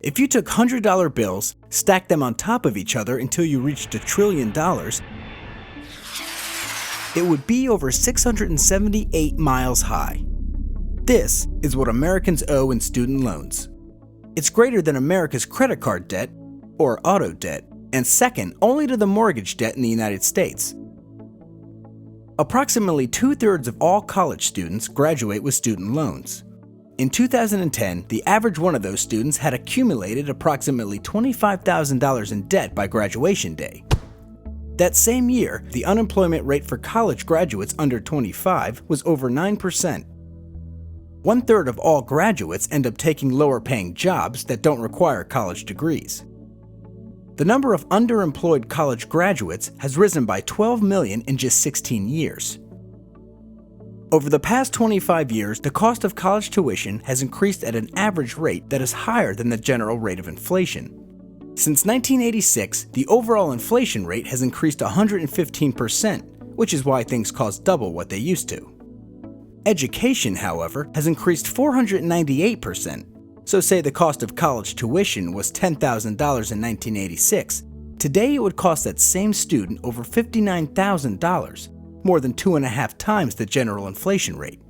If you took $100 bills, stacked them on top of each other until you reached $1 trillion, it would be over 678 miles high. This is what Americans owe in student loans. It's greater than America's credit card debt, or auto debt, and second only to the mortgage debt in the United States. Approximately 2/3 of all college students graduate with student loans. In 2010, the average one of those students had accumulated approximately $25,000 in debt by graduation day. That same year, the unemployment rate for college graduates under 25 was over 9%. 1/3 of all graduates end up taking lower-paying jobs that don't require college degrees. The number of underemployed college graduates has risen by 12 million in just 16 years. Over the past 25 years, the cost of college tuition has increased at an average rate that is higher than the general rate of inflation. Since 1986, the overall inflation rate has increased 115%, which is why things cost double what they used to. Education, however, has increased 498%. So say the cost of college tuition was $10,000 in 1986. Today it would cost that same student over $59,000, more than 2.5 times the general inflation rate.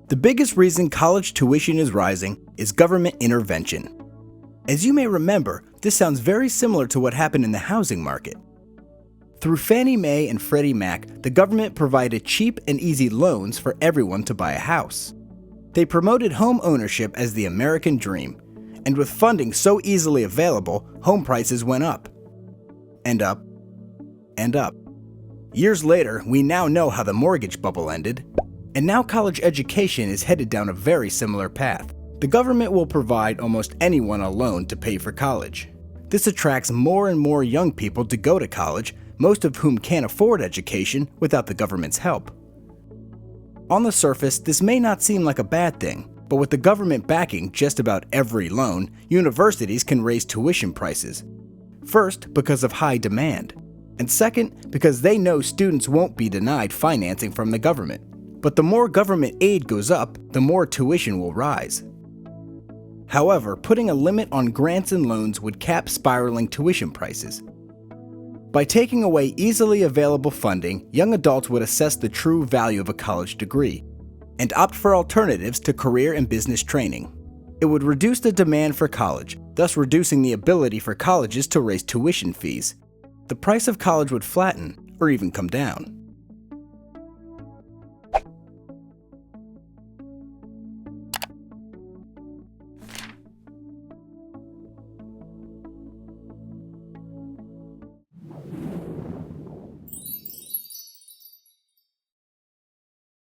The biggest reason college tuition is rising is government intervention. As you may remember, this sounds very similar to what happened in the housing market. Through Fannie Mae and Freddie Mac, the government provided cheap and easy loans for everyone to buy a house. They promoted home ownership as the American dream, and with funding so easily available, home prices went up. And up. And up. Years later, we now know how the mortgage bubble ended, and now college education is headed down a very similar path. The government will provide almost anyone a loan to pay for college. This attracts more and more young people to go to college, most of whom can't afford education without the government's help. On the surface, this may not seem like a bad thing, but with the government backing just about every loan, universities can raise tuition prices. First, because of high demand, and second, because they know students won't be denied financing from the government. But the more government aid goes up, the more tuition will rise. However, putting a limit on grants and loans would cap spiraling tuition prices. By taking away easily available funding, young adults would assess the true value of a college degree and opt for alternatives to career and business training. It would reduce the demand for college, thus reducing the ability for colleges to raise tuition fees. The price of college would flatten or even come down.